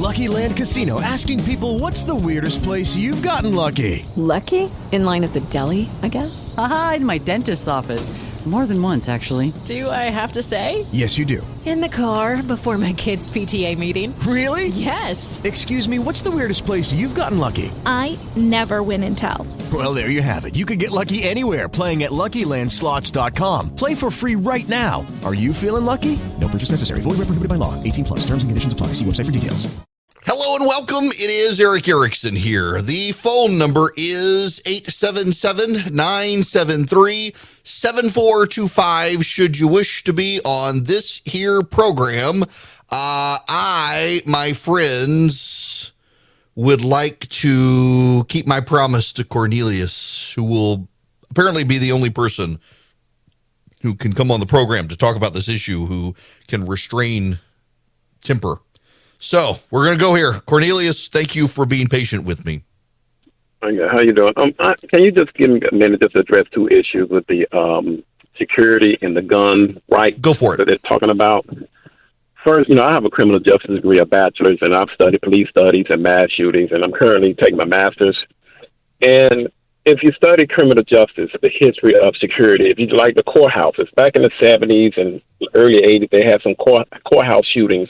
Lucky Land Casino, asking people, what's the weirdest place you've gotten lucky? Lucky? In line at the deli, I guess? Aha, in my dentist's office. More than once, actually. Do I have to say? Yes, you do. In the car before my kids' PTA meeting. Really? Yes. Excuse me, what's the weirdest place you've gotten lucky? I never win and tell. Well, there you have it. You can get lucky anywhere, playing at LuckyLandSlots.com. Play for free right now. Are you feeling lucky? No purchase necessary. Void where prohibited by law. 18 plus. Terms and conditions apply. See website for details. Hello and welcome. It is Eric Erickson here. The phone number is 877-973-7425. Should you wish to be on this here program, my friends, would like to keep my promise to Cornelius, who will apparently be the only person who can come on the program to talk about this issue, who can restrain temper. So we're going to go here. Cornelius, thank you for being patient with me. How you doing? Can you just give me a minute just to address two issues with the security and the gun right? Go for it. That they're talking about. First, I have a criminal justice degree, a bachelor's, and I've studied police studies and mass shootings, and I'm currently taking my master's. And if you study criminal justice, the history of security, if you like the courthouses, back in the 70s and early 80s, they had some courthouse shootings.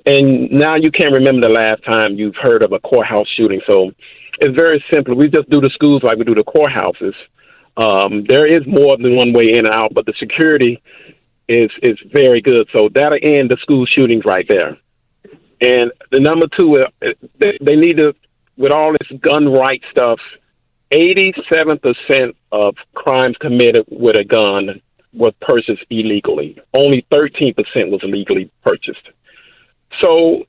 And now you can't remember the last time you've heard of a courthouse shooting. So it's very simple. We just do the schools like we do the courthouses. There is more than one way in and out, but the security is very good. So that'll end the school shootings right there. And the number two, they need to, with all this gun right stuff, 87% of crimes committed with a gun were purchased illegally. Only 13% was legally purchased. So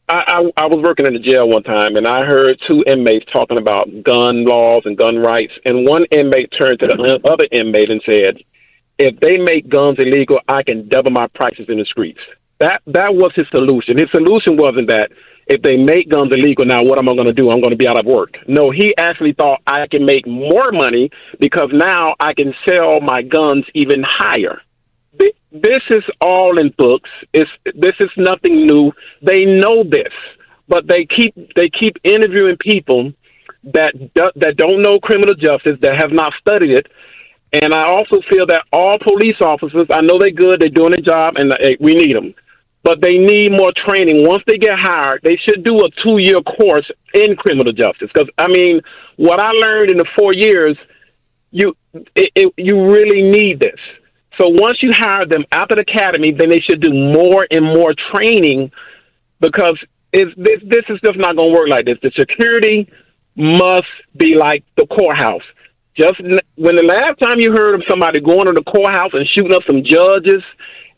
I was working in the jail one time, and I heard two inmates talking about gun laws and gun rights. And one inmate turned to the other inmate and said, if they make guns illegal, I can double my prices in the streets. That was his solution. His solution wasn't that if they make guns illegal, now what am I going to do? I'm going to be out of work. No, he actually thought I can make more money because now I can sell my guns even higher. This is all in books. This is nothing new. They know this, but they keep interviewing people that don't know criminal justice, that have not studied it. And I also feel that all police officers, I know they're good, they're doing their job, and we need them, but they need more training. Once they get hired, they should do a 2-year course in criminal justice. Because what I learned in the 4 years, you really need this. So once you hire them after the academy, then they should do more and more training, because this is just not going to work like this. The security must be like the courthouse. Just when the last time you heard of somebody going to the courthouse and shooting up some judges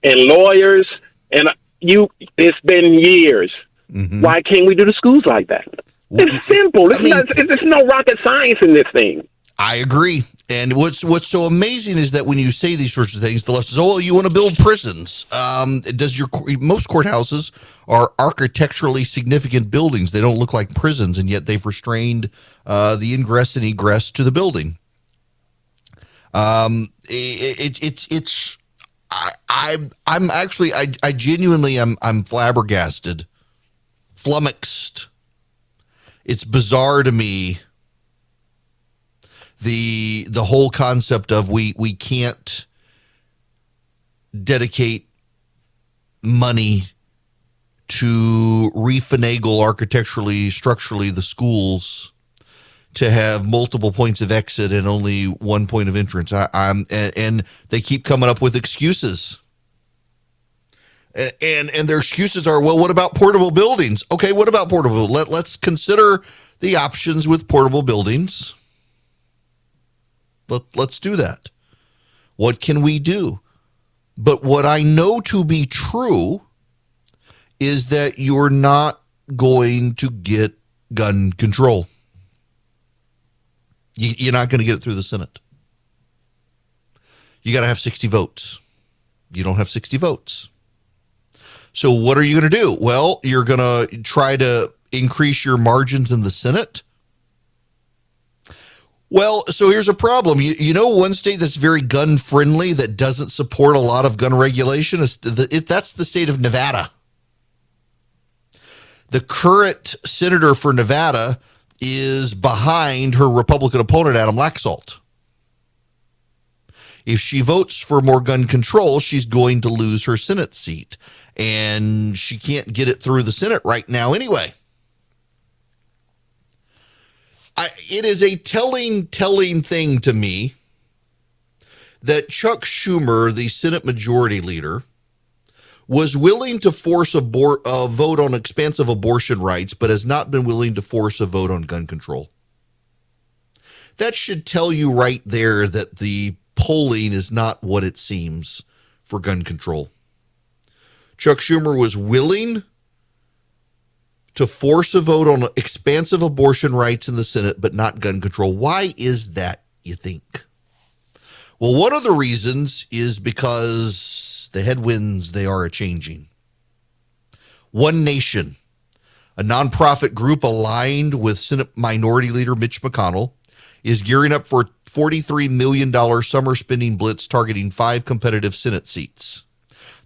and lawyers, and it's been years. Mm-hmm. Why can't we do the schools like that? It's simple. There's no rocket science in this thing. I agree. And what's so amazing is that when you say these sorts of things, the left says, "Oh, you want to build prisons?" Most courthouses are architecturally significant buildings. They don't look like prisons, and yet they've restrained the ingress and egress to the building. I'm genuinely flabbergasted, flummoxed. It's bizarre to me. The whole concept of we can't dedicate money to refinagle architecturally, structurally the schools to have multiple points of exit and only one point of entrance. And they keep coming up with excuses. And their excuses are, well, what about portable buildings? Okay, what about portable? Let's consider the options with portable buildings. Let's do that. What can we do? But what I know to be true is that you're not going to get gun control. You're not going to get it through the Senate. You got to have 60 votes. You don't have 60 votes. So what are you going to do? Well, you're going to try to increase your margins in the Senate. Well, so here's a problem. You know, one state that's very gun friendly that doesn't support a lot of gun regulation that's the state of Nevada. The current senator for Nevada is behind her Republican opponent, Adam Laxalt. If she votes for more gun control, she's going to lose her Senate seat. And she can't get it through the Senate right now anyway. It is a telling thing to me that Chuck Schumer, the Senate Majority Leader, was willing to force a vote on expansive abortion rights, but has not been willing to force a vote on gun control. That should tell you right there that the polling is not what it seems for gun control. Chuck Schumer was willing to force a vote on expansive abortion rights in the Senate, but not gun control. Why is that, you think? Well, one of the reasons is because the headwinds, they are a-changing. One Nation, a nonprofit group aligned with Senate Minority Leader Mitch McConnell, is gearing up for a $43 million summer spending blitz targeting 5 competitive Senate seats.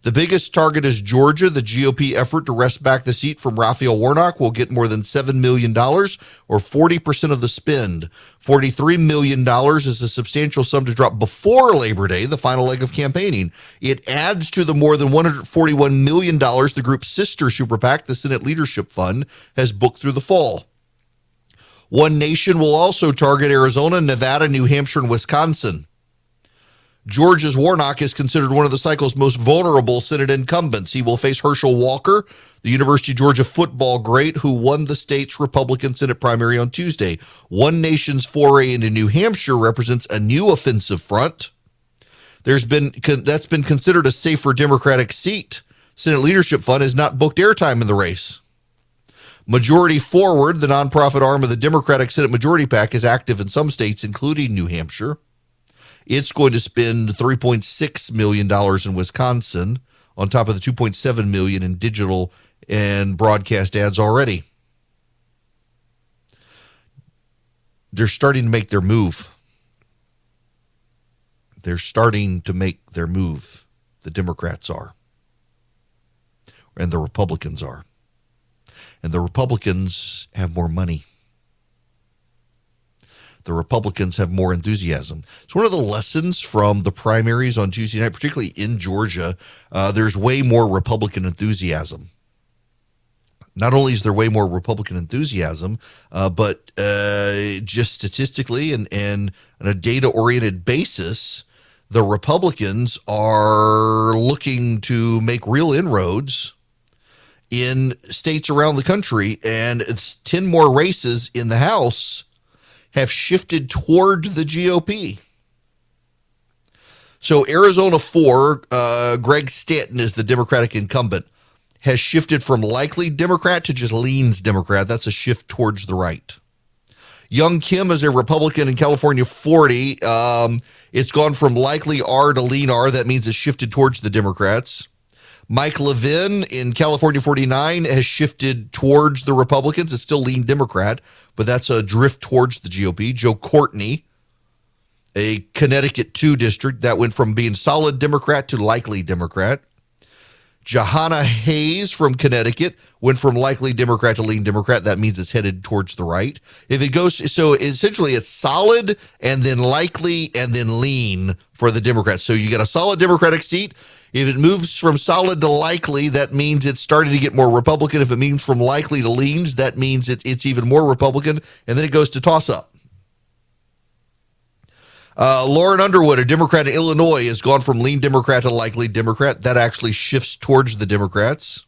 The biggest target is Georgia. The GOP effort to wrest back the seat from Raphael Warnock will get more than $7 million, or 40% of the spend. $43 million is a substantial sum to drop before Labor Day, the final leg of campaigning. It adds to the more than $141 million the group's sister super PAC, the Senate Leadership Fund, has booked through the fall. One Nation will also target Arizona, Nevada, New Hampshire, and Wisconsin. Georgia's Warnock is considered one of the cycle's most vulnerable Senate incumbents. He will face Herschel Walker, the University of Georgia football great who won the state's Republican Senate primary on Tuesday. One Nation's foray into New Hampshire represents a new offensive front. That's been considered a safer Democratic seat. Senate Leadership Fund has not booked airtime in the race. Majority Forward, the nonprofit arm of the Democratic Senate Majority PAC, is active in some states, including New Hampshire. It's going to spend $3.6 million in Wisconsin on top of the $2.7 million in digital and broadcast ads already. They're starting to make their move. They're starting to make their move. The Democrats are. And the Republicans are. And the Republicans have more money. The Republicans have more enthusiasm. It's one of the lessons from the primaries on Tuesday night, particularly in Georgia. There's way more Republican enthusiasm. Not only is there way more Republican enthusiasm, but just statistically and on a data-oriented basis, the Republicans are looking to make real inroads in states around the country, and it's 10 more races in the House have shifted toward the GOP. So Arizona 4, Greg Stanton is the Democratic incumbent, has shifted from likely Democrat to just leans Democrat. That's a shift towards the right. Young Kim is a Republican in California 40. It's gone from likely R to lean R. That means it's shifted towards the Democrats. Mike Levin in California 49 has shifted towards the Republicans. It's still lean Democrat, but that's a drift towards the GOP. Joe Courtney, a Connecticut 2 district, that went from being solid Democrat to likely Democrat. Johanna Hayes from Connecticut went from likely Democrat to lean Democrat. That means it's headed towards the right. If it goes, so essentially it's solid and then likely and then lean for the Democrats. So you get a solid Democratic seat. If it moves from solid to likely, that means it's starting to get more Republican. If it means from likely to leans, that means it's even more Republican. And then it goes to toss-up. Lauren Underwood, a Democrat in Illinois, has gone from lean Democrat to likely Democrat. That actually shifts towards the Democrats.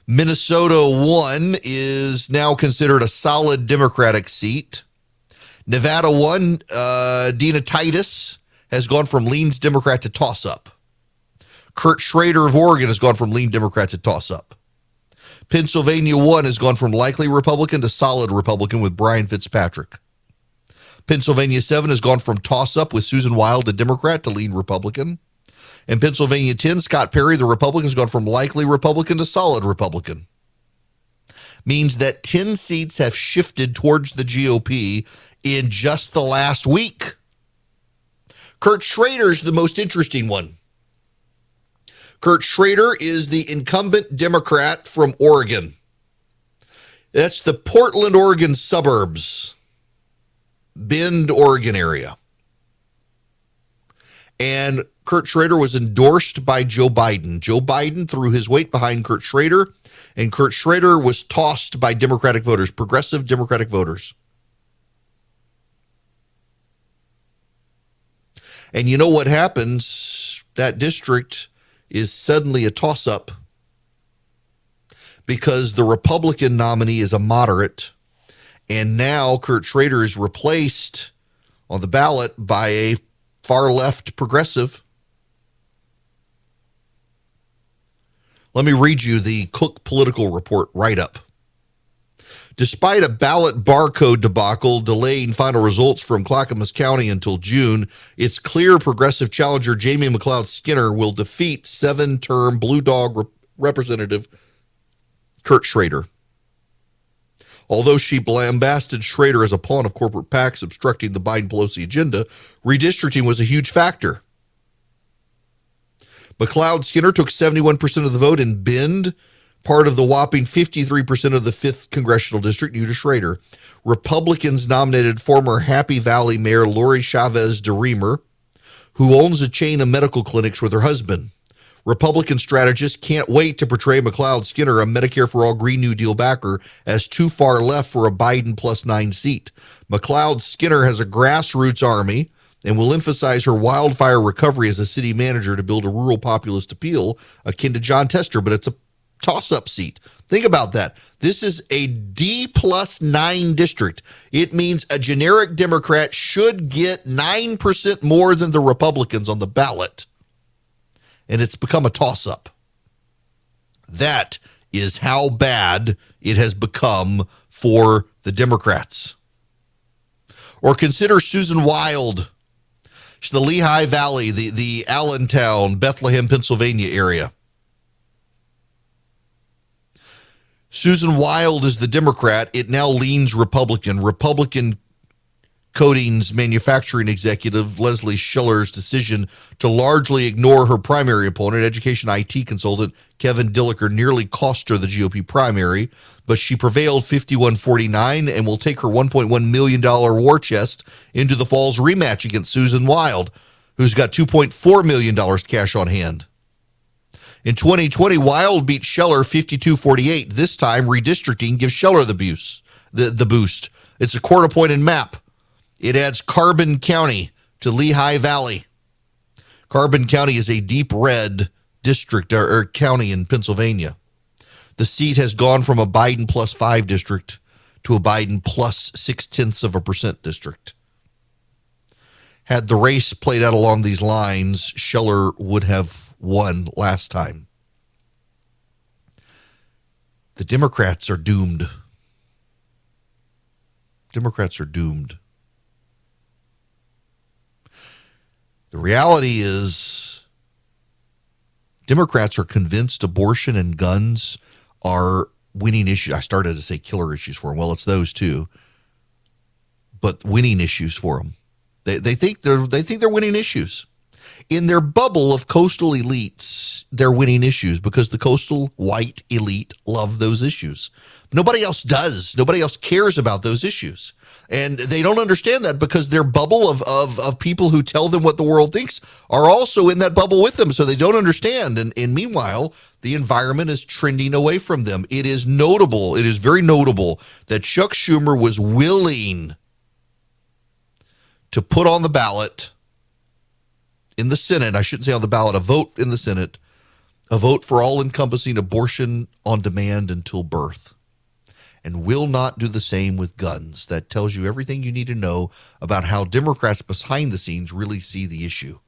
Minnesota 1 is now considered a solid Democratic seat. Nevada 1, Dina Titus, has gone from leans Democrat to toss-up. Kurt Schrader of Oregon has gone from lean Democrat to toss-up. Pennsylvania 1 has gone from likely Republican to solid Republican with Brian Fitzpatrick. Pennsylvania 7 has gone from toss-up with Susan Wild, the Democrat, to lean Republican. And Pennsylvania 10, Scott Perry, the Republican, has gone from likely Republican to solid Republican. Means that 10 seats have shifted towards the GOP in just the last week. Kurt Schrader's the most interesting one. Kurt Schrader is the incumbent Democrat from Oregon. That's the Portland, Oregon suburbs, Bend, Oregon area. And Kurt Schrader was endorsed by Joe Biden. Joe Biden threw his weight behind Kurt Schrader, and Kurt Schrader was tossed by Democratic voters, progressive Democratic voters. And you know what happens? That district is suddenly a toss-up because the Republican nominee is a moderate, and now Kurt Schrader is replaced on the ballot by a far-left progressive. Let me read you the Cook Political Report write-up. Despite a ballot barcode debacle delaying final results from Clackamas County until June, it's clear progressive challenger Jamie McLeod Skinner will defeat 7-term Blue Dog Representative Kurt Schrader. Although she lambasted Schrader as a pawn of corporate PACs obstructing the Biden-Pelosi agenda, redistricting was a huge factor. McLeod Skinner took 71% of the vote in Bend, part of the whopping 53% of the 5th Congressional District, new to Schrader. Republicans nominated former Happy Valley Mayor Lori Chavez DeReamer, who owns a chain of medical clinics with her husband. Republican strategists can't wait to portray McLeod Skinner, a Medicare for All Green New Deal backer, as too far left for a Biden +9 seat. McLeod Skinner has a grassroots army and will emphasize her wildfire recovery as a city manager to build a rural populist appeal akin to John Tester, but it's a toss-up seat. Think about that. This is a D+9 district. It means a generic Democrat should get 9% more than the Republicans on the ballot. And it's become a toss-up. That is how bad it has become for the Democrats. Or consider Susan Wild. She's the Lehigh Valley, the Allentown, Bethlehem, Pennsylvania area. Susan Wild is the Democrat. It now leans Republican. Republican Coatings manufacturing executive Leslie Schiller's decision to largely ignore her primary opponent, education IT consultant Kevin Dilliker, nearly cost her the GOP primary, but she prevailed 51-49 and will take her $1.1 million war chest into the fall's rematch against Susan Wild, who's got $2.4 million cash on hand. In 2020, Wild beat Scheller 52-48. This time, redistricting gives Scheller the boost. It's a court-appointed map. It adds Carbon County to Lehigh Valley. Carbon County is a deep red district or county in Pennsylvania. The seat has gone from a Biden +5 district to a Biden +0.6% district. Had the race played out along these lines, Scheller would have won last time. The Democrats are doomed. Democrats are doomed. The reality is Democrats are convinced abortion and guns are winning issues. I started to say killer issues for them. Well, it's those too, but winning issues for them. They think they're winning issues. In their bubble of coastal elites, they're winning issues because the coastal white elite love those issues. Nobody else does. Nobody else cares about those issues. And they don't understand that because their bubble of people who tell them what the world thinks are also in that bubble with them. So they don't understand. And meanwhile, the environment is trending away from them. It is notable. It is very notable that Chuck Schumer was willing to put on the ballot in the Senate, I shouldn't say on the ballot, a vote in the Senate, a vote for all-encompassing abortion on demand until birth, and will not do the same with guns. That tells you everything you need to know about how Democrats behind the scenes really see the issue.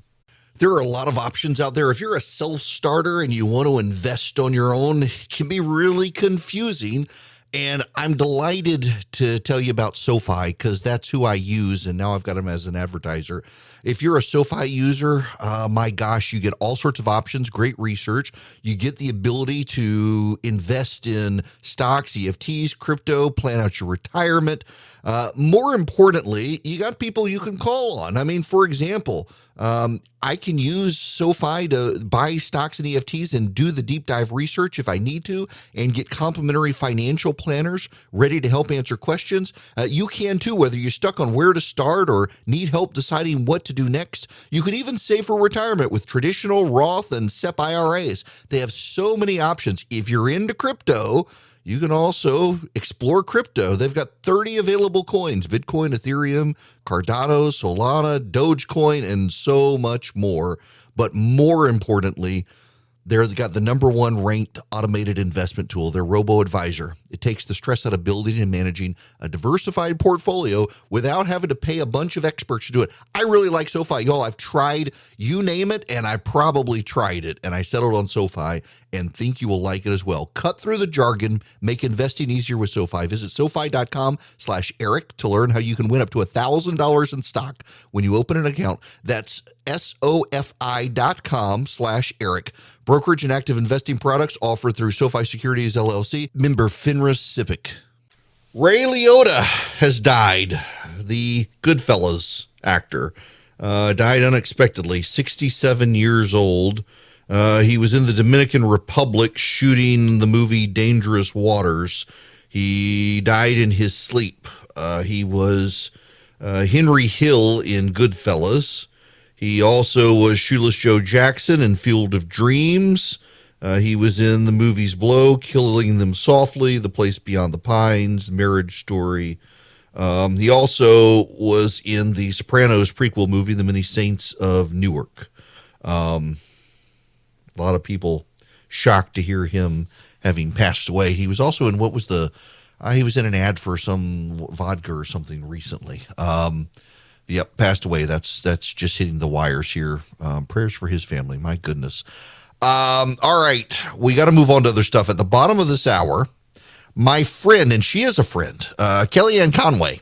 There are a lot of options out there. If you're a self-starter and you want to invest on your own, it can be really confusing. And I'm delighted to tell you about SoFi because that's who I use, and now I've got them as an advertiser. If you're a SoFi user, my gosh, you get all sorts of options, great research. You get the ability to invest in stocks, EFTs, crypto, plan out your retirement. More importantly, you got people you can call on. I mean, for example, I can use SoFi to buy stocks and EFTs and do the deep dive research if I need to and get complimentary financial planners ready to help answer questions. You can too, whether you're stuck on where to start or need help deciding what to do next. You can even save for retirement with traditional Roth and SEP IRAs. They have so many options. If you're into crypto, you can also explore crypto. They've got 30 available coins: Bitcoin, Ethereum, Cardano, Solana, Dogecoin, and so much more. But more importantly, they've got the #1 ranked automated investment tool, their robo-advisor. It takes the stress out of building and managing a diversified portfolio without having to pay a bunch of experts to do it. I really like SoFi. Y'all, I've tried, you name it, and I probably tried it, and I settled on SoFi and think you will like it as well. Cut through the jargon, make investing easier with SoFi. Visit SoFi.com/Eric to learn how you can win up to $1,000 in stock when you open an account. That's SoFi.com/Eric. Brokerage and active investing products offered through SoFi Securities LLC, member FINRA SIPC. Ray Liotta has died. The Goodfellas actor died unexpectedly, 67 years old. He was in the Dominican Republic shooting the movie Dangerous Waters. He died in his sleep. He was Henry Hill in Goodfellas. He also was Shoeless Joe Jackson in Field of Dreams. He was in the movies Blow, Killing Them Softly, The Place Beyond the Pines, Marriage Story. He also was in the Sopranos prequel movie, The Many Saints of Newark. A lot of people shocked to hear him having passed away. He was also in he was in an ad for some vodka or something recently. Yep, passed away. That's just hitting the wires here. Prayers for his family. My goodness. All right, we got to move on to other stuff. At the bottom of this hour, my friend, and she is a friend, Kellyanne Conway.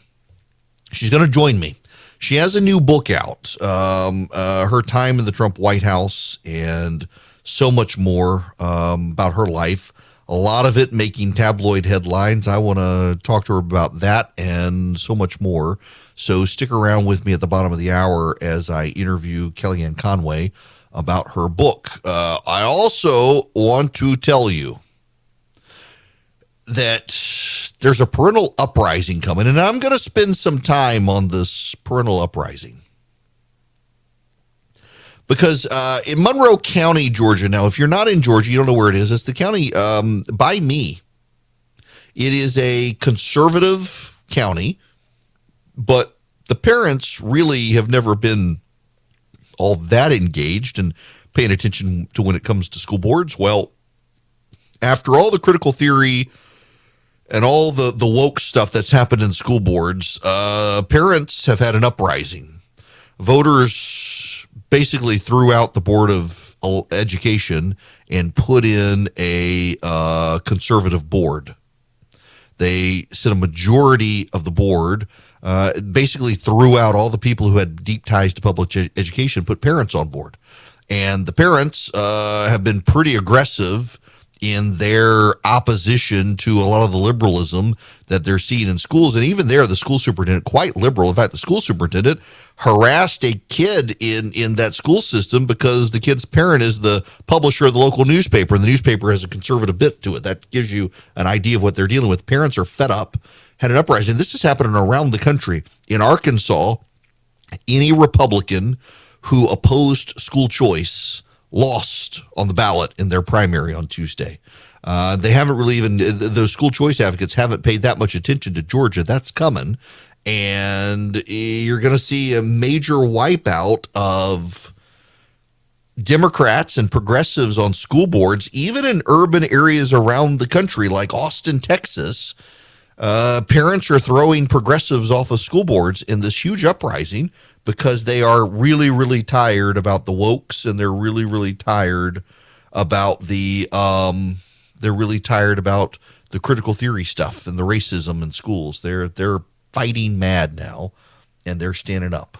She's going to join me. She has a new book out, her time in the Trump White House and so much more about her life. A lot of it making tabloid headlines. I want to talk to her about that and so much more. So stick around with me at the bottom of the hour as I interview Kellyanne Conway about her book. I also want to tell you that there's a parental uprising coming, and I'm going to spend some time on this parental uprising. Because in Monroe County, Georgia, now, if you're not in Georgia, you don't know where it is. It's the county by me. It is a conservative county, but the parents really have never been all that engaged and paying attention to when it comes to school boards. Well, after all the critical theory and all the woke stuff that's happened in school boards, parents have had an uprising. Voters basically threw out the Board of Education and put in a conservative board. They said a majority of the board basically threw out all the people who had deep ties to public education, put parents on board. And the parents have been pretty aggressive in their opposition to a lot of the liberalism that they're seeing in schools. And even there, the school superintendent, quite liberal. In fact, the school superintendent harassed a kid in that school system because the kid's parent is the publisher of the local newspaper, and the newspaper has a conservative bit to it. That gives you an idea of what they're dealing with. Parents are fed up, had an uprising. This is happening around the country. In Arkansas, any Republican who opposed school choice lost on the ballot in their primary on Tuesday. They haven't really even, those school choice advocates haven't paid that much attention to Georgia. That's coming. And you're going to see a major wipeout of Democrats and progressives on school boards, even in urban areas around the country, like Austin, Texas. Parents are throwing progressives off of school boards in this huge uprising because they are really, really tired about the wokes, and they're really, really tired about the critical theory stuff and the racism in schools. They're fighting mad now, and they're standing up.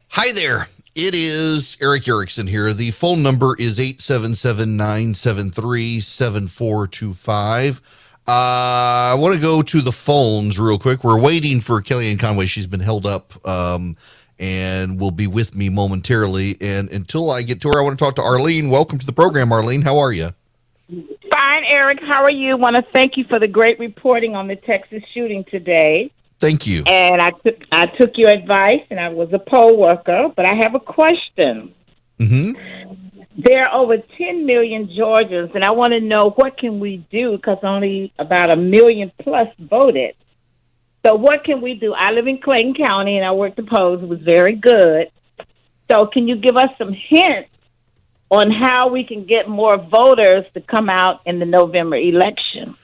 Hi there. It is Eric Erickson here. The phone number is 877-973-7425. I want to go to the phones real quick. We're waiting for Kellyanne Conway. She's been held up and will be with me momentarily. And until I get to her, I want to talk to Arlene. Welcome to the program, Arlene. How are you? Fine, Eric. How are you? Want to thank you for the great reporting on the Texas shooting today. Thank you. And I took your advice, and I was a poll worker, but I have a question. Mm-hmm. There are over 10 million Georgians, and I want to know what can we do because only about 1 million plus voted. So what can we do? I live in Clayton County, and I worked the polls. It was very good. So can you give us some hints on how we can get more voters to come out in the November election?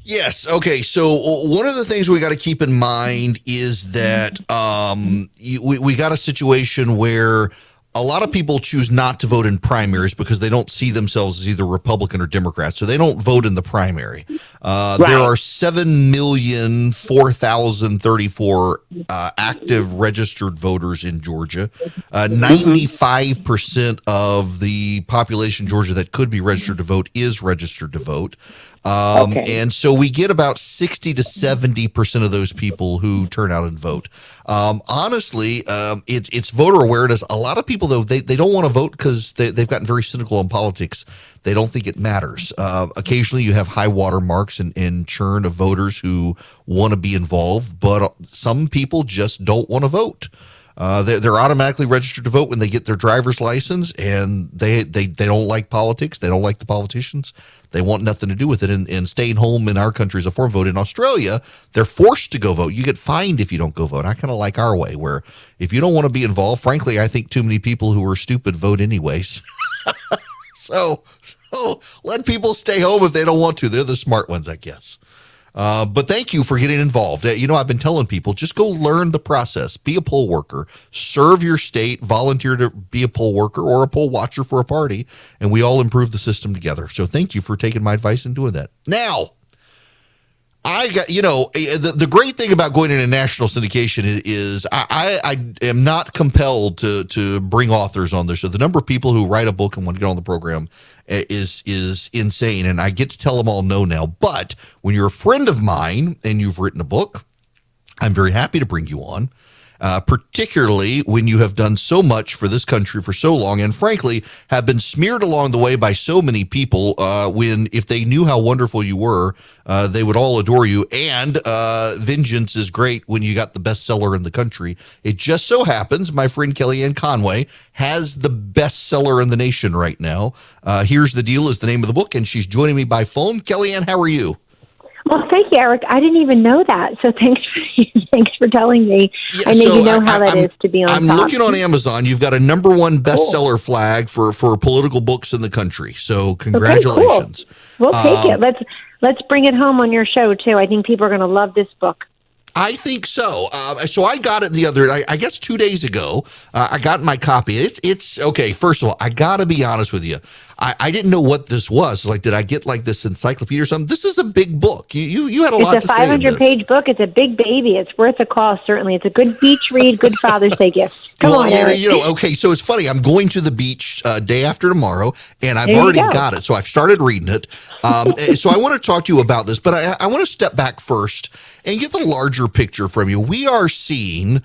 Yes. Okay. So one of the things we got to keep in mind is that we got a situation where a lot of people choose not to vote in primaries because they don't see themselves as either Republican or Democrat. So they don't vote in the primary. Right. There are 7,004,034 active registered voters in Georgia. 95% of the population in Georgia that could be registered to vote is registered to vote. And so we get about 60 to 70% of those people who turn out and vote. Honestly, it's voter awareness. A lot of people, though, they don't want to vote because they've gotten very cynical in politics. They don't think it matters. Occasionally you have high water marks and churn of voters who want to be involved, but some people just don't want to vote. They're automatically registered to vote when they get their driver's license, and they don't like politics. They don't like the politicians. They want nothing to do with it. And staying home in our country is a form of vote. In Australia, they're forced to go vote. You get fined if you don't go vote. I kind of like our way, where if you don't want to be involved, frankly, I think too many people who are stupid vote anyways. So let people stay home if they don't want to. They're the smart ones, I guess. But thank you for getting involved. I've been telling people, just go learn the process. Be a poll worker. Serve your state. Volunteer to be a poll worker or a poll watcher for a party. And we all improve the system together. So thank you for taking my advice and doing that. Now, the great thing about going into national syndication is I am not compelled to bring authors on there. So the number of people who write a book and want to get on the program is insane. And I get to tell them all no now. But when you're a friend of mine and you've written a book, I'm very happy to bring you on. Particularly when you have done so much for this country for so long and frankly have been smeared along the way by so many people when if they knew how wonderful you were, they would all adore you. And vengeance is great when you got the bestseller in the country. It just so happens my friend Kellyanne Conway has the bestseller in the nation right now. Here's the Deal is the name of the book, and she's joining me by phone. Kellyanne, how are you? Well, thank you, Eric. I didn't even know that, so thanks for telling me. Yeah, I know you know how that is to be on I'm top. looking on Amazon. You've got a #1 bestseller flag for political books in the country. So congratulations. Okay, cool. We'll take it. Let's bring it home on your show too. I think people are going to love this book. I think so. So I got it I guess 2 days ago. I got my copy. It's okay. First of all, I got to be honest with you. I didn't know what this was. Like, did I get like this encyclopedia or something? This is a big book. You had a lot to say. It's a 500-page book. It's a big baby. It's worth a cost, certainly. It's a good beach read, good Father's Day gift. Come on, Eric. Okay, so it's funny. I'm going to the beach day after tomorrow, and I've already got it. So I've started reading it. So I want to talk to you about this, but I want to step back first and get the larger picture from you. We are seeing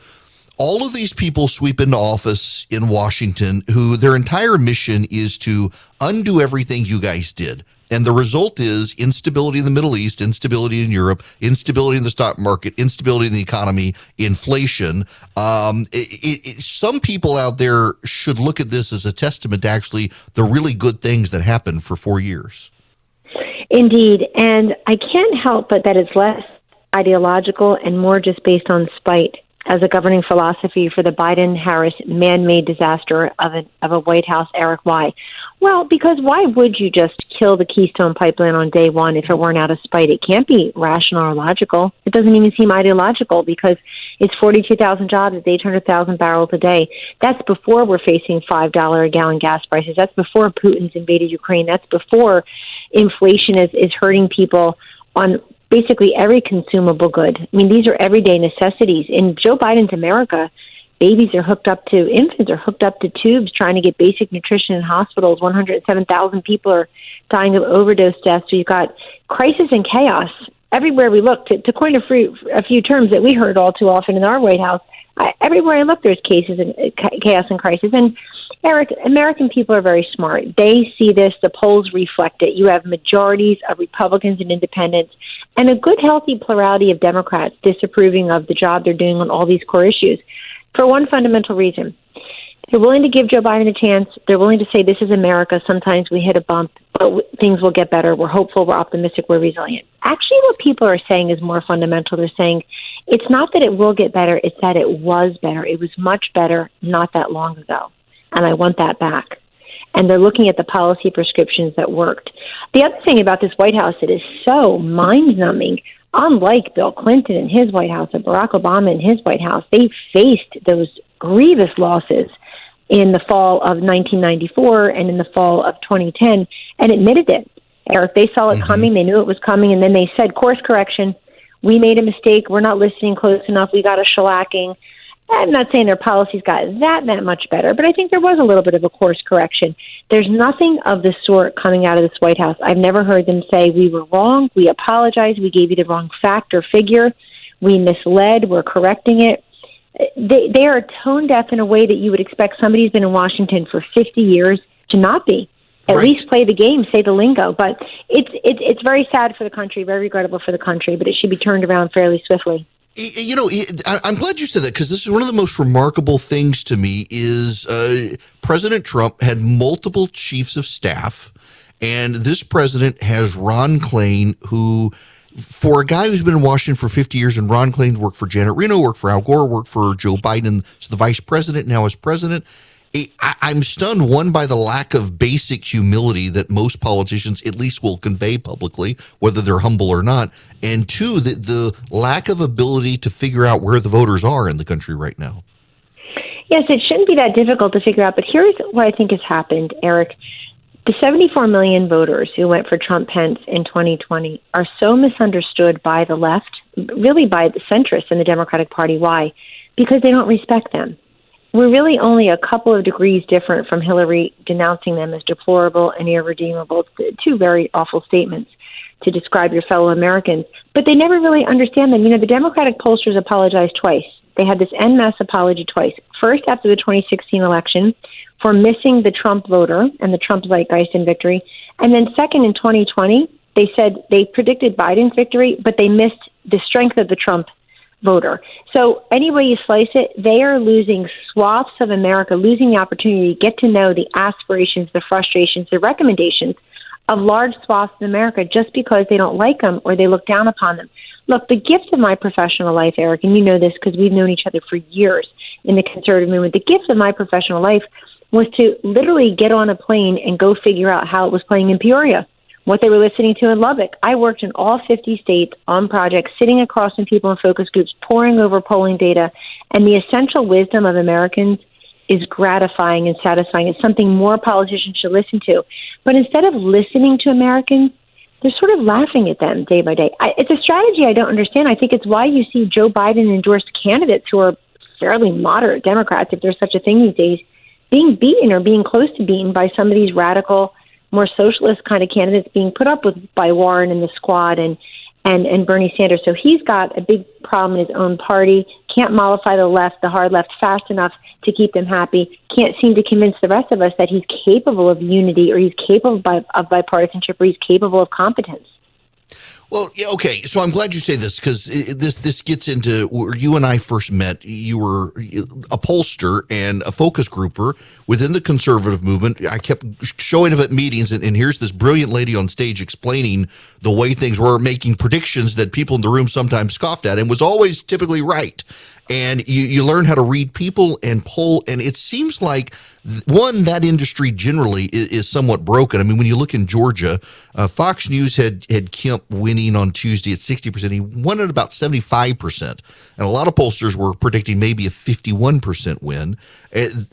all of these people sweep into office in Washington who their entire mission is to undo everything you guys did. And the result is instability in the Middle East, instability in Europe, instability in the stock market, instability in the economy, inflation. Some people out there should look at this as a testament to actually the really good things that happened for 4 years. Indeed. And I can't help but that it's less ideological and more just based on spite as a governing philosophy for the Biden-Harris man-made disaster of a White House. Eric, why? Well, because why would you just kill the Keystone Pipeline on day one if it weren't out of spite? It can't be rational or logical. It doesn't even seem ideological because it's 42,000 jobs, it's 800,000 barrels a day. That's before we're facing $5 a gallon gas prices. That's before Putin's invaded Ukraine. That's before inflation is hurting people on basically every consumable good. I mean, these are everyday necessities. In Joe Biden's America, infants are hooked up to tubes trying to get basic nutrition in hospitals. 107,000 people are dying of overdose deaths. So you've got crisis and chaos everywhere we look. To coin a few terms that we heard all too often in our White House, everywhere I look, there's cases and chaos and crisis. And Eric, American people are very smart. They see this. The polls reflect it. You have majorities of Republicans and independents and a good, healthy plurality of Democrats disapproving of the job they're doing on all these core issues for one fundamental reason. They're willing to give Joe Biden a chance. They're willing to say, this is America. Sometimes we hit a bump, but things will get better. We're hopeful. We're optimistic. We're resilient. Actually, what people are saying is more fundamental. They're saying it's not that it will get better. It's that it was better. It was much better not that long ago. And I want that back. And they're looking at the policy prescriptions that worked. The other thing about this White House that is so mind-numbing, unlike Bill Clinton and his White House and Barack Obama and his White House, they faced those grievous losses in the fall of 1994 and in the fall of 2010 and admitted it. Eric, they saw it coming. They knew it was coming. And then they said, course correction, we made a mistake. We're not listening close enough. We got a shellacking. I'm not saying their policies got that much better, but I think there was a little bit of a course correction. There's nothing of the sort coming out of this White House. I've never heard them say, we were wrong, we apologize, we gave you the wrong fact or figure, we misled, we're correcting it. They are tone deaf in a way that you would expect somebody who's been in Washington for 50 years to not be. At least play the game, say the lingo. But it's very sad for the country, very regrettable for the country, but it should be turned around fairly swiftly. You know, I'm glad you said that, because this is one of the most remarkable things to me is President Trump had multiple chiefs of staff, and this president has Ron Klain, who, for a guy who's been in Washington for 50 years, and Ron Klain worked for Janet Reno, worked for Al Gore, worked for Joe Biden, so the vice president, now as president. I'm stunned, one, by the lack of basic humility that most politicians at least will convey publicly, whether they're humble or not, and two, the lack of ability to figure out where the voters are in the country right now. Yes, it shouldn't be that difficult to figure out, but here's what I think has happened, Eric. The 74 million voters who went for Trump-Pence in 2020 are so misunderstood by the left, really by the centrists in the Democratic Party. Why? Because they don't respect them. We're really only a couple of degrees different from Hillary denouncing them as deplorable and irredeemable. Two very awful statements to describe your fellow Americans. But they never really understand them. You know, the Democratic pollsters apologized twice. They had this en masse apology twice. First, after the 2016 election, for missing the Trump voter and the Trump zeitgeist in victory. And then second, in 2020, they said they predicted Biden's victory, but they missed the strength of the Trump voter. So any way you slice it, they are losing swaths of America, losing the opportunity to get to know the aspirations, the frustrations, the recommendations of large swaths of America just because they don't like them or they look down upon them. Look, the gift of my professional life, Eric, and you know this because we've known each other for years in the conservative movement, the gift of my professional life was to literally get on a plane and go figure out how it was playing in Peoria, what they were listening to in Lubbock. I worked in all 50 states on projects, sitting across from people in focus groups, poring over polling data, and the essential wisdom of Americans is gratifying and satisfying. It's something more politicians should listen to. But instead of listening to Americans, they're sort of laughing at them day by day. It's a strategy I don't understand. I think it's why you see Joe Biden-endorsed candidates who are fairly moderate Democrats, if there's such a thing these days, being beaten or being close to beaten by some of these radical, more socialist kind of candidates being put up with by Warren and the squad and Bernie Sanders. So he's got a big problem in his own party, can't mollify the left, the hard left, fast enough to keep them happy, can't seem to convince the rest of us that he's capable of unity or he's capable of bipartisanship or he's capable of competence. Well, yeah, okay, so I'm glad you say this because this gets into where you and I first met. You were a pollster and a focus grouper within the conservative movement. I kept showing up at meetings, and here's this brilliant lady on stage explaining the way things were, making predictions that people in the room sometimes scoffed at and was always typically right. And you learn how to read people and poll, and it seems like, one, that industry generally is somewhat broken. I mean, when you look in Georgia, Fox News had Kemp winning on Tuesday at 60%. He won at about 75%. And a lot of pollsters were predicting maybe a 51% win.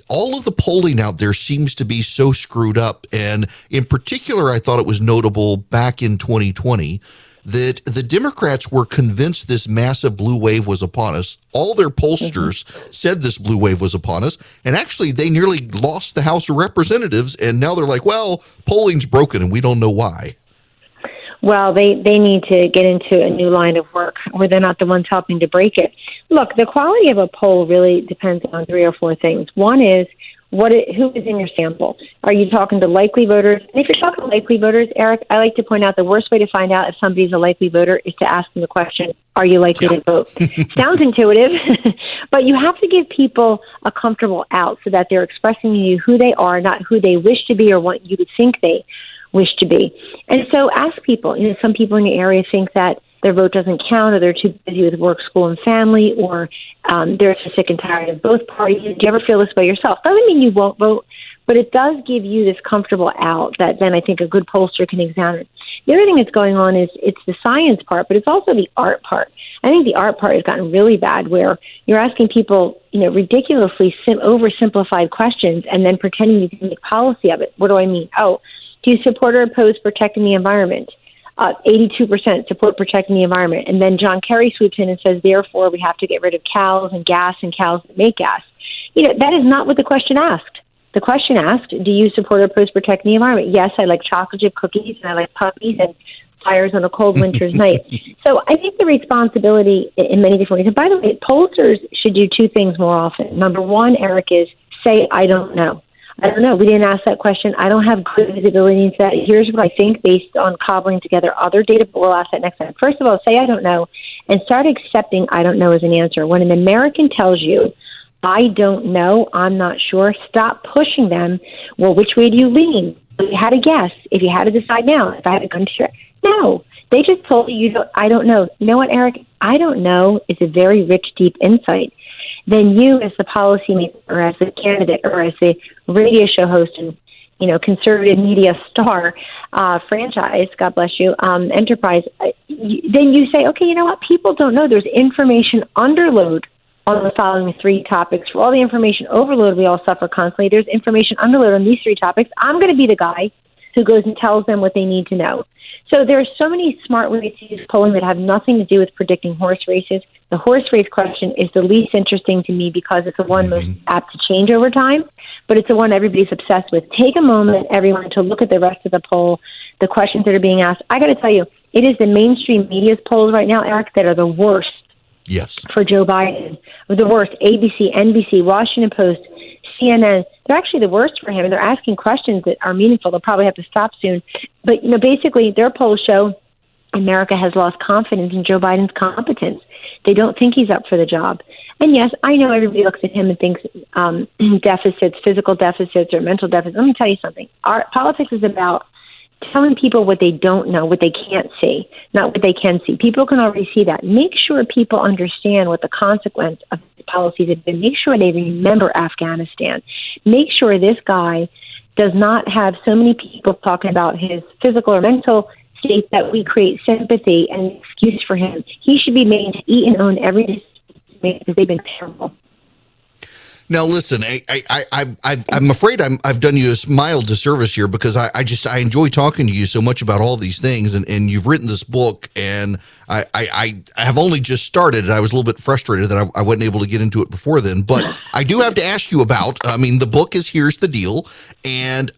All of the polling out there seems to be so screwed up. And in particular, I thought it was notable back in 2020 that the Democrats were convinced this massive blue wave was upon us. All their pollsters said this blue wave was upon us. And actually, they nearly lost the House of Representatives. And now they're like, well, polling's broken and we don't know why. Well, they need to get into a new line of work where they're not the ones helping to break it. Look, the quality of a poll really depends on 3 or 4 things. One is, who is in your sample? Are you talking to likely voters? And if you're talking to likely voters, Eric, I like to point out the worst way to find out if somebody's a likely voter is to ask them the question, are you likely to vote? Sounds intuitive, but you have to give people a comfortable out so that they're expressing to you who they are, not who they wish to be or what you would think they wish to be. And so ask people, some people in the area think that their vote doesn't count, or they're too busy with work, school, and family, or they're so sick and tired of both parties. Do you ever feel this way yourself? Doesn't mean you won't vote, but it does give you this comfortable out that then I think a good pollster can examine. The other thing that's going on is it's the science part, but it's also the art part. I think the art part has gotten really bad, where you're asking people, ridiculously oversimplified questions and then pretending you can make policy of it. What do I mean? Oh, do you support or oppose protecting the environment? 82% support protecting the environment. And then John Kerry swoops in and says, therefore, we have to get rid of cows and cows that make gas. That is not what the question asked. The question asked, do you support or oppose protecting the environment? Yes, I like chocolate chip cookies, and I like puppies and fires on a cold winter's night. So I think the responsibility in many different ways. And by the way, pollsters should do two things more often. Number one, Eric, is say, I don't know. I don't know. We didn't ask that question. I don't have good visibility into that. Here's what I think based on cobbling together other data, but we'll ask that next time. First of all, say I don't know and start accepting I don't know as an answer. When an American tells you, I don't know, I'm not sure, stop pushing them. Well, which way do you lean? If you had to guess, if you had to decide now, if I had a gun to your... No. They just told you, I don't know. You know what, Eric? I don't know is a very rich, deep insight. Then you, as the policymaker, or as the candidate, or as the radio show host and conservative media star franchise, God bless you, enterprise, then you say, okay, you know what? People don't know. There's information underload on the following three topics. For all the information overload we all suffer constantly, there's information underload on these three topics. I'm going to be the guy who goes and tells them what they need to know. So there are so many smart ways to use polling that have nothing to do with predicting horse races. The horse race question is the least interesting to me because it's the one most apt to change over time, but it's the one everybody's obsessed with. Take a moment, everyone, to look at the rest of the poll, the questions that are being asked. I got to tell you, it is the mainstream media's polls right now, Eric, that are the worst. Yes. For Joe Biden. The worst. ABC, NBC, Washington Post, CNN. They're actually the worst for him, and they're asking questions that are meaningful. They'll probably have to stop soon. But, basically, their polls show America has lost confidence in Joe Biden's competence. They don't think he's up for the job. And yes, I know everybody looks at him and thinks deficits, physical deficits or mental deficits. Let me tell you something. Our politics is about telling people what they don't know, what they can't see, not what they can see. People can already see that. Make sure people understand what the consequence of the policies have been. Make sure they remember Afghanistan. Make sure this guy does not have so many people talking about his physical or mental state that we create sympathy and excuse for him. He should be made to eat and own every decision because they've been terrible. Now, listen, I'm afraid I've done you a mild disservice here because I enjoy talking to you so much about all these things, and you've written this book, and I have only just started, and I was a little bit frustrated that I wasn't able to get into it before then. But I do have to ask you about, the book is Here's the Deal. And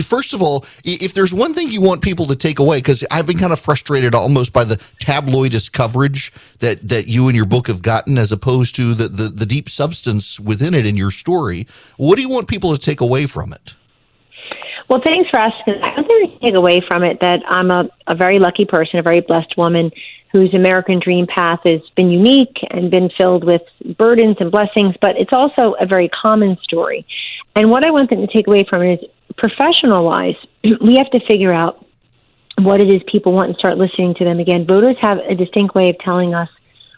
first of all, if there's one thing you want people to take away, because I've been kind of frustrated almost by the tabloidist coverage that you and your book have gotten, as opposed to the deep substance within it in your story. What do you want people to take away from it? Well, thanks for asking. I don't think I take away from it that I'm a very lucky person, a very blessed woman whose American dream path has been unique and been filled with burdens and blessings, but it's also a very common story. And what I want them to take away from it is, professional-wise, we have to figure out what it is people want and start listening to them again. Voters have a distinct way of telling us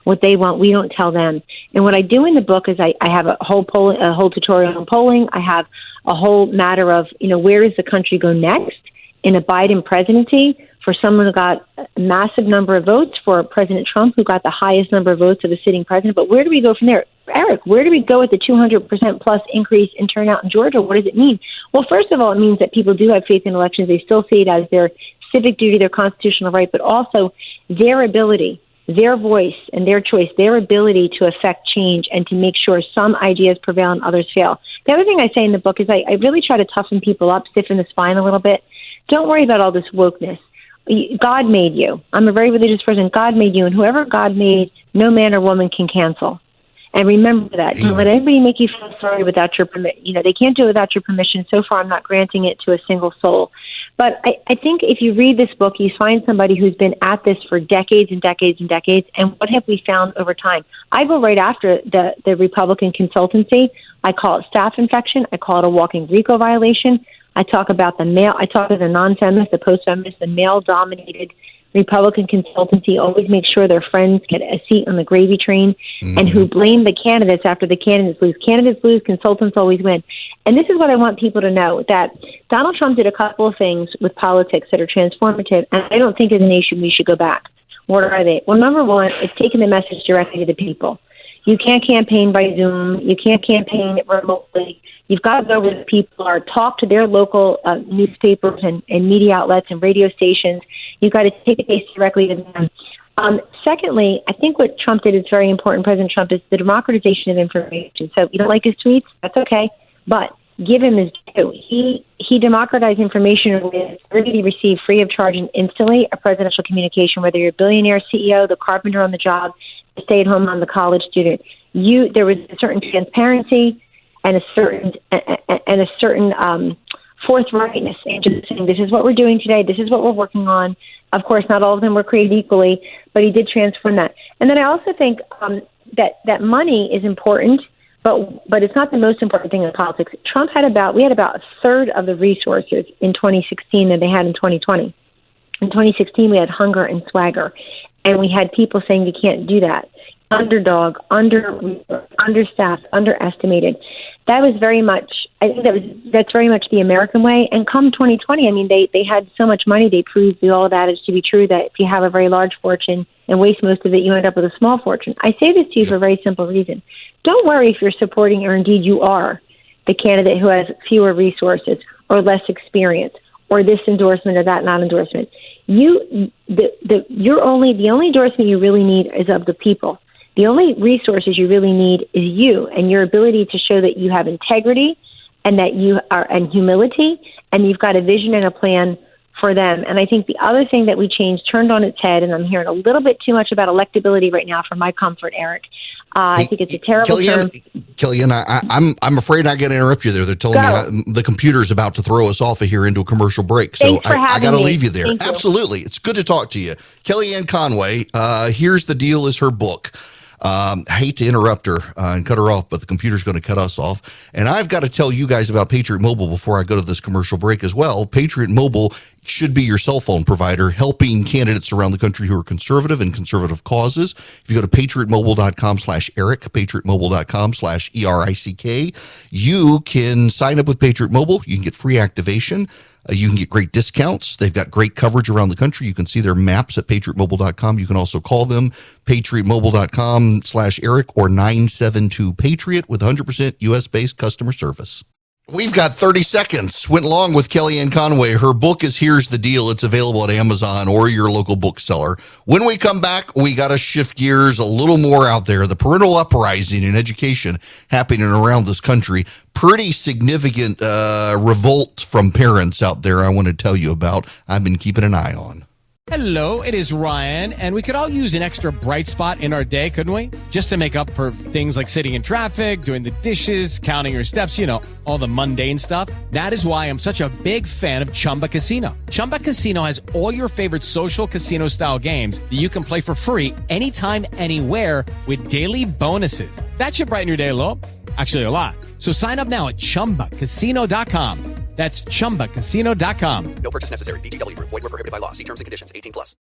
what they want. We don't tell them. And what I do in the book is I have a whole tutorial on polling. I have a whole matter of, where does the country go next in a Biden presidency for someone who got a massive number of votes, for President Trump, who got the highest number of votes of a sitting president. But where do we go from there? Eric, where do we go with the 200% plus increase in turnout in Georgia? What does it mean? Well, first of all, it means that people do have faith in elections. They still see it as their civic duty, their constitutional right, but also their ability, their voice and their choice, their ability to affect change and to make sure some ideas prevail and others fail. The other thing I say in the book is I really try to toughen people up, stiffen the spine a little bit. Don't worry about all this wokeness. God made you. I'm a very religious person. God made you, and whoever God made, no man or woman can cancel. And remember that. Don't let anybody make you feel sorry without your permission. They can't do it without your permission. So far, I'm not granting it to a single soul. But I think if you read this book, you find somebody who's been at this for decades and decades and decades. And what have we found over time? I go right after the Republican consultancy. I call it staph infection. I call it a walking RICO violation. I talk about I talk to the non-feminist, the post-feminist, the male-dominated Republican consultancy always make sure their friends get a seat on the gravy train, and who blame the candidates after the candidates lose. Candidates lose, consultants always win. And this is what I want people to know, that Donald Trump did a couple of things with politics that are transformative, and I don't think as a nation we should go back. What are they? Well, number one, it's taking the message directly to the people. You can't campaign by Zoom. You can't campaign remotely. You've got to go where the people are, talk to their local newspapers and media outlets and radio stations. You've got to take the case directly to them. Secondly, I think what Trump did is very important, President Trump, is the democratization of information. So you don't like his tweets? That's okay. But give him his due. He democratized information with ability to receive free of charge and instantly a presidential communication, whether you're a billionaire CEO, the carpenter on the job, the stay-at-home mom, the college student. There was a certain transparency and a certain forthrightness in just saying, this is what we're doing today, this is what we're working on. Of course, not all of them were created equally, but he did transform that. And then I also think that money is important, but it's not the most important thing in politics. We had about a third of the resources in 2016 that they had in 2020. In 2016, we had hunger and swagger, and we had people saying you can't do that. Underdog, understaffed, underestimated. That was very much, I think that's very much the American way. And come 2020, I mean, they had so much money, they proved all of that is to be true, that if you have a very large fortune and waste most of it, you end up with a small fortune. I say this to you for a very simple reason. Don't worry if you're supporting, or indeed you are, the candidate who has fewer resources or less experience, or this endorsement or that non-endorsement. The only endorsement you really need is of the people. The only resources you really need is you and your ability to show that you have integrity and that you are, and humility, and you've got a vision and a plan for them. And I think the other thing that we changed, turned on its head, and I'm hearing a little bit too much about electability right now for my comfort, Eric. I think it's a terrible term. Kellyanne, I'm afraid I got to interrupt you there. They're telling me the computer's about to throw us off of here into a commercial break. So I got to leave you there. Absolutely. It's good to talk to you. Kellyanne Conway, Here's the Deal is her book. I hate to interrupt her and cut her off, but the computer's going to cut us off. And I've got to tell you guys about Patriot Mobile before I go to this commercial break as well. Patriot Mobile should be your cell phone provider, helping candidates around the country who are conservative and conservative causes. If you go to patriotmobile.com/Eric, patriotmobile.com/ERICK, you can sign up with Patriot Mobile. You can get free activation. You can get great discounts. They've got great coverage around the country. You can see their maps at patriotmobile.com. You can also call them, patriotmobile.com/Eric or 972-PATRIOT with 100% U.S.-based customer service. We've got 30 seconds. Went along with Kellyanne Conway. Her book is Here's the Deal. It's available at Amazon or your local bookseller. When we come back, we got to shift gears a little more out there. The parental uprising in education happening around this country. Pretty significant revolt from parents out there I want to tell you about. I've been keeping an eye on. Hello, it is Ryan, and we could all use an extra bright spot in our day, couldn't we? Just to make up for things like sitting in traffic, doing the dishes, counting your steps, all the mundane stuff. That is why I'm such a big fan of Chumba Casino. Chumba Casino has all your favorite social casino-style games that you can play for free anytime, anywhere with daily bonuses. That should brighten your day a little. Actually, a lot. So sign up now at ChumbaCasino.com. That's ChumbaCasino.com. No purchase necessary. VGW Group. Void where prohibited by law. See terms and conditions. 18+.